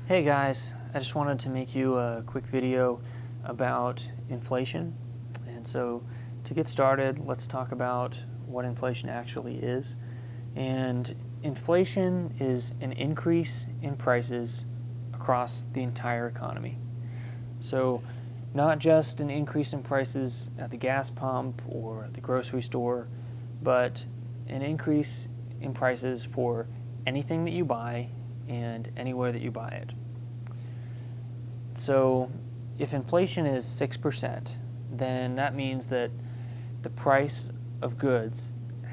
Hey guys, I just wanted to make you a quick video about inflation. And so to get started, let's talk about what inflation actually is. And inflation is an increase in prices across the entire economy. So not just an increase in prices at the gas pump or at the grocery store, but an increase in prices for anything that you buy and anywhere that you buy it. So if inflation is 6%, then that means that the price of goods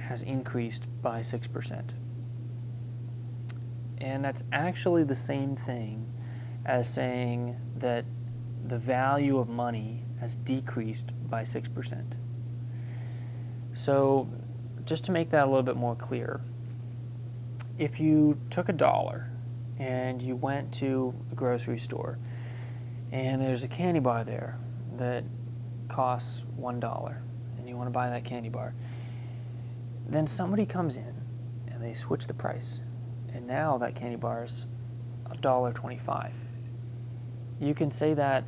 has increased by 6%. And that's actually the same thing as saying that the value of money has decreased by 6%. So just to make that a little bit more clear, if you took $1 and you went to the grocery store and there's a candy bar there that costs $1 and you want to buy that candy bar, then somebody comes in and they switch the price, and now that candy bar is $1.25. You can say that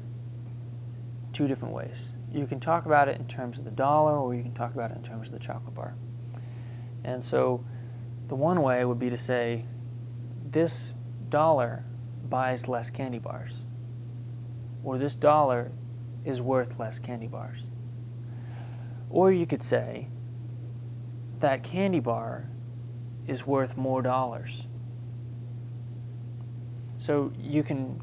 two different ways. You can talk about it in terms of the dollar, or you can talk about it in terms of the chocolate bar. And so the one way would be to say this dollar buys less candy bars, or this dollar is worth less candy bars. Or you could say that candy bar is worth more dollars. So you can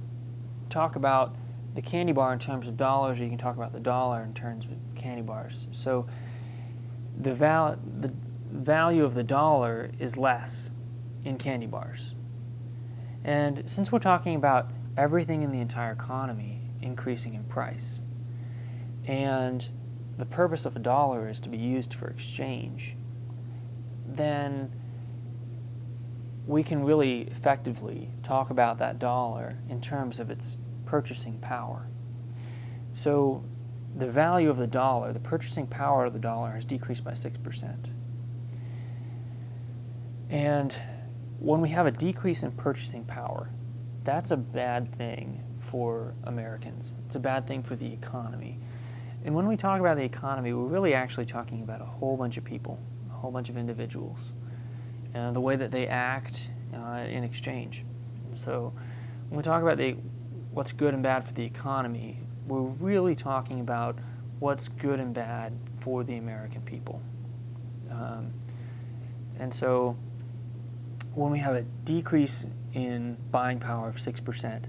talk about the candy bar in terms of dollars, or you can talk about the dollar in terms of candy bars. So the value of the dollar is less in candy bars. And since we're talking about everything in the entire economy increasing in price, and the purpose of a dollar is to be used for exchange, then we can really effectively talk about that dollar in terms of its purchasing power. So the value of the dollar, the purchasing power of the dollar, has decreased by 6%. And when we have a decrease in purchasing power, that's a bad thing for Americans. It's a bad thing for the economy. And when we talk about the economy, we're really actually talking about a whole bunch of people, a whole bunch of individuals, and the way that they act in exchange. And so when we talk about what's good and bad for the economy, we're really talking about what's good and bad for the American people. And so when we have a decrease in buying power of 6%,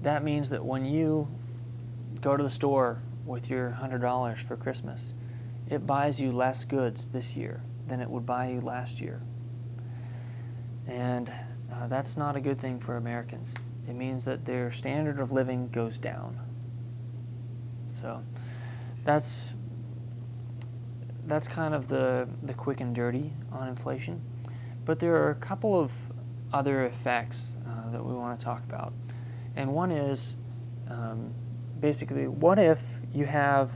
that means that when you go to the store with your $100 for Christmas, it buys you less goods this year than it would buy you last year. And that's not a good thing for Americans. It means that their standard of living goes down. So that's kind of the quick and dirty on inflation. But there are a couple of other effects that we want to talk about. And one is basically, what if you have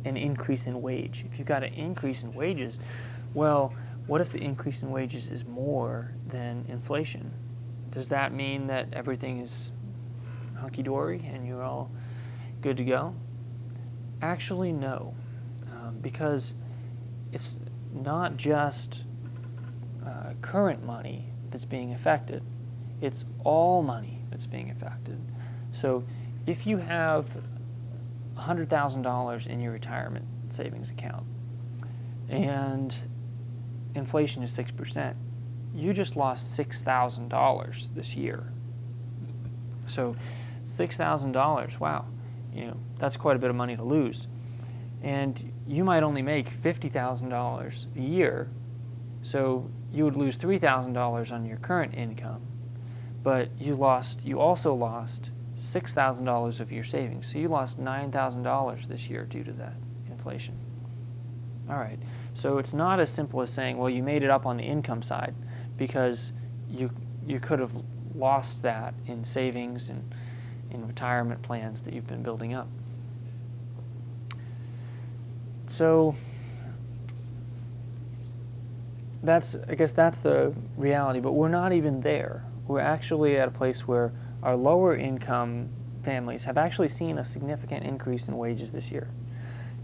an increase in wage? If you've got an increase in wages, well, what if the increase in wages is more than inflation? Does that mean that everything is hunky-dory and you're all good to go? Actually, no, because it's not just current money that's being affected. It's all money that's being affected. So if you have $100,000 in your retirement savings account and inflation is 6%, you just lost $6,000 this year. So $6,000, wow, that's quite a bit of money to lose. And you might only make $50,000 a year, so you would lose $3,000 on your current income, but you also lost $6,000 of your savings. So you lost $9,000 this year due to that inflation. All right, so it's not as simple as saying, well, you made it up on the income side, because you could have lost that in savings and in retirement plans that you've been building up. So I guess that's the reality, but we're not even there. We're actually at a place where our lower income families have actually seen a significant increase in wages this year.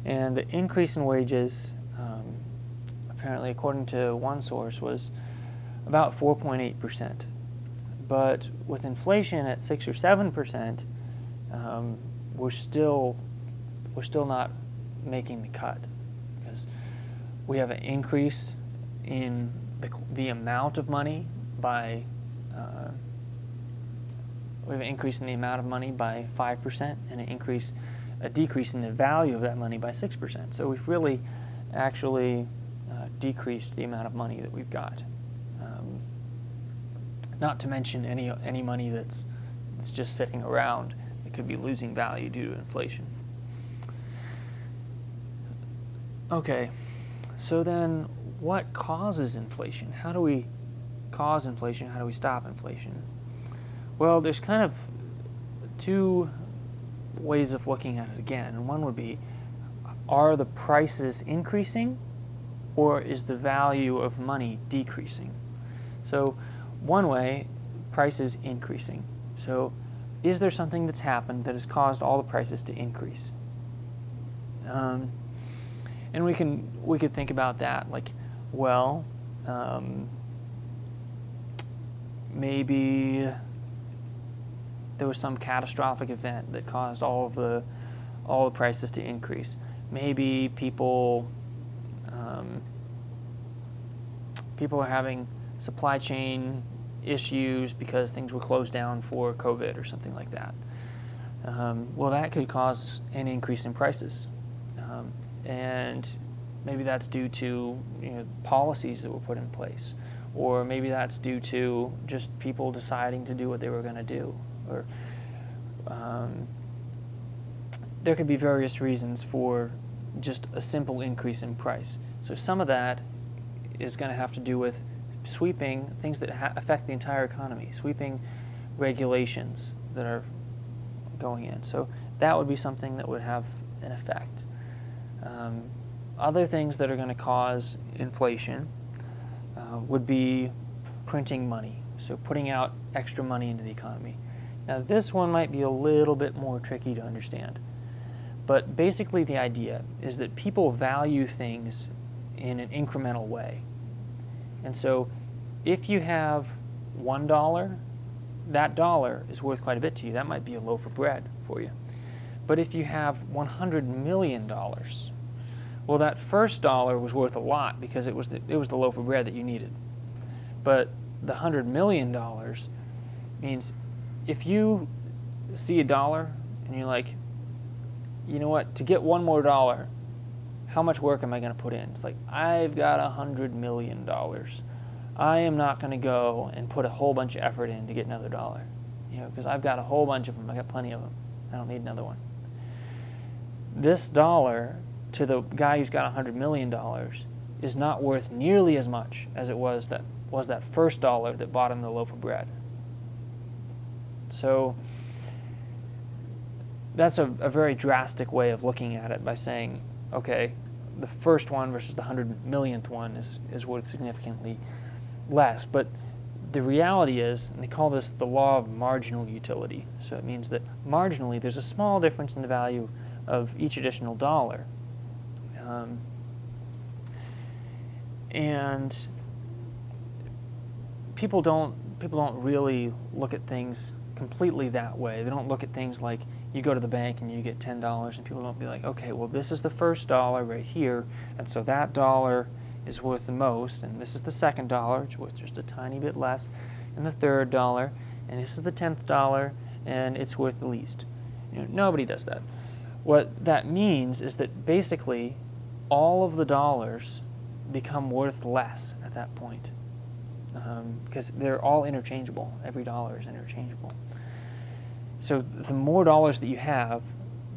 And the increase in wages, apparently according to one source, was about 4.8%. But with inflation at 6 or 7%, we're still not making the cut, because we have an increase in the amount of money by 5%, and a decrease in the value of that money by 6%. So we've really actually decreased the amount of money that we've got. Not to mention any money that's just sitting around that could be losing value due to inflation. Okay, so then what causes inflation? How do we cause inflation? How do we stop inflation? Well, there's kind of two ways of looking at it again. And one would be, are the prices increasing, or is the value of money decreasing? So one way, prices increasing. So is there something that's happened that has caused all the prices to increase? And we could think about that, like, well, maybe there was some catastrophic event that caused all the prices to increase. Maybe people are having supply chain issues because things were closed down for COVID or something like that. Well, that could cause an increase in prices, and maybe that's due to policies that were put in place, or maybe that's due to just people deciding to do what they were going to do, or there could be various reasons for just a simple increase in price. So some of that is going to have to do with sweeping things that affect the entire economy, sweeping regulations that are going in. So that would be something that would have an effect. Other things that are going to cause inflation would be printing money, so putting out extra money into the economy. Now this one might be a little bit more tricky to understand, but basically the idea is that people value things in an incremental way. And so if you have $1, that dollar is worth quite a bit to you. That might be a loaf of bread for you. But if you have $100 million, well, that first dollar was worth a lot because it was the loaf of bread that you needed. But the $100 million means if you see a dollar and you're like, you know what, to get one more dollar, how much work am I going to put in? It's like, I've got $100 million. I am not going to go and put a whole bunch of effort in to get another dollar, because I've got a whole bunch of them. I got plenty of them. I don't need another one. This dollar to the guy who's got $100 million is not worth nearly as much as it was that first dollar that bought him the loaf of bread. So that's a very drastic way of looking at it, by saying, okay, the first one versus the 100 millionth one is worth significantly less. But the reality is, and they call this the Law of Marginal Utility, so it means that marginally there's a small difference in the value of each additional dollar. And people don't really look at things completely that way. They don't look at things like you go to the bank and you get $10, and people don't be like, okay, well, this is the first dollar right here, and so that dollar is worth the most, and this is the second dollar, it's worth just a tiny bit less, and the third dollar, and this is the 10th dollar, and it's worth the least. Nobody does that. What that means is that basically all of the dollars become worth less at that point, because they're all interchangeable. Every dollar is interchangeable. So the more dollars that you have,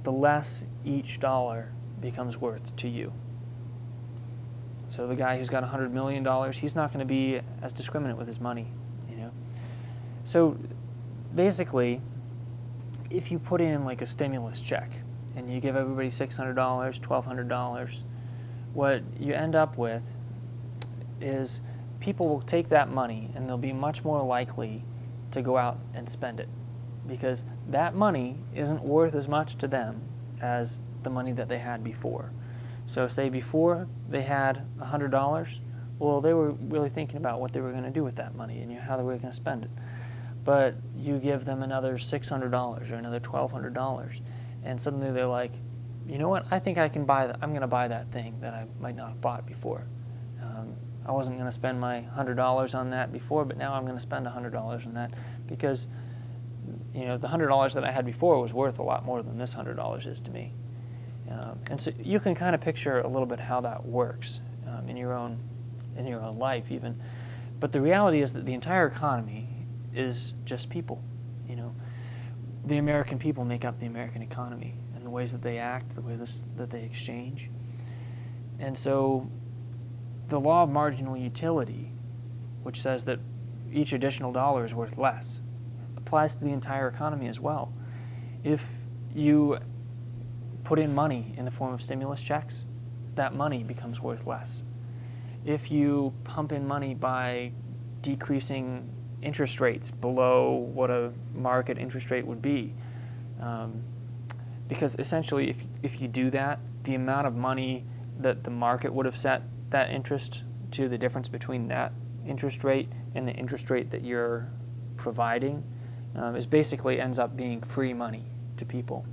the less each dollar becomes worth to you. So the guy who's got $100 million, he's not going to be as discriminate with his money, So basically, if you put in like a stimulus check and you give everybody $600, $1,200, what you end up with is people will take that money and they'll be much more likely to go out and spend it. because that money isn't worth as much to them as the money that they had before. So say before they had $100, well, they were really thinking about what they were going to do with that money and how they were going to spend it. But you give them another $600 or another $1,200, and suddenly they're like, you know what? I think I can buy that. I'm going to buy that thing that I might not have bought before. I wasn't going to spend my $100 on that before, but now I'm going to spend $100 on that because, the $100 that I had before was worth a lot more than this $100 is to me. And so you can kind of picture a little bit how that works in your own life even. But the reality is that the entire economy is just people. The American people make up the American economy, and the ways that they act, the ways that they exchange. And so the law of marginal utility, which says that each additional dollar is worth less, applies to the entire economy as well. If you put in money in the form of stimulus checks, that money becomes worth less. If you pump in money by decreasing interest rates below what a market interest rate would be, because essentially if you do that, the amount of money that the market would have set that interest to, the difference between that interest rate and the interest rate that you're providing, is basically ends up being free money to people.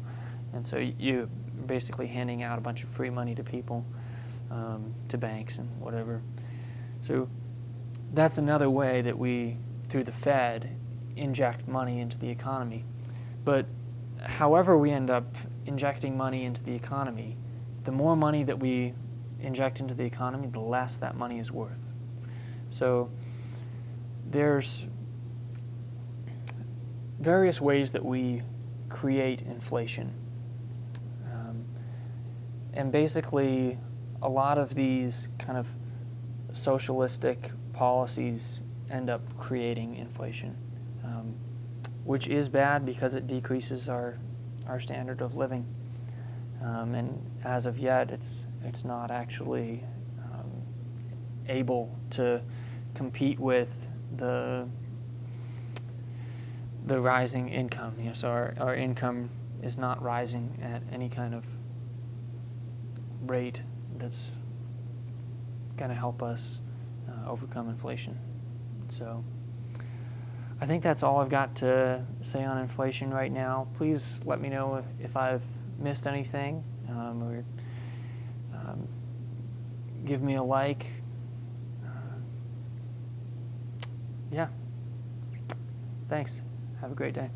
And so you're basically handing out a bunch of free money to people, to banks and whatever. So that's another way that we, through the Fed, inject money into the economy. But however we end up injecting money into the economy, the more money that we inject into the economy, the less that money is worth. So there's various ways that we create inflation. And basically, a lot of these kind of socialistic policies end up creating inflation, which is bad because it decreases our standard of living. And as of yet, it's not actually able to compete with the rising income. So our income is not rising at any kind of rate that's going to help us overcome inflation. So I think that's all I've got to say on inflation right now. Please let me know if I've missed anything, or give me a like. Yeah. Thanks. Have a great day.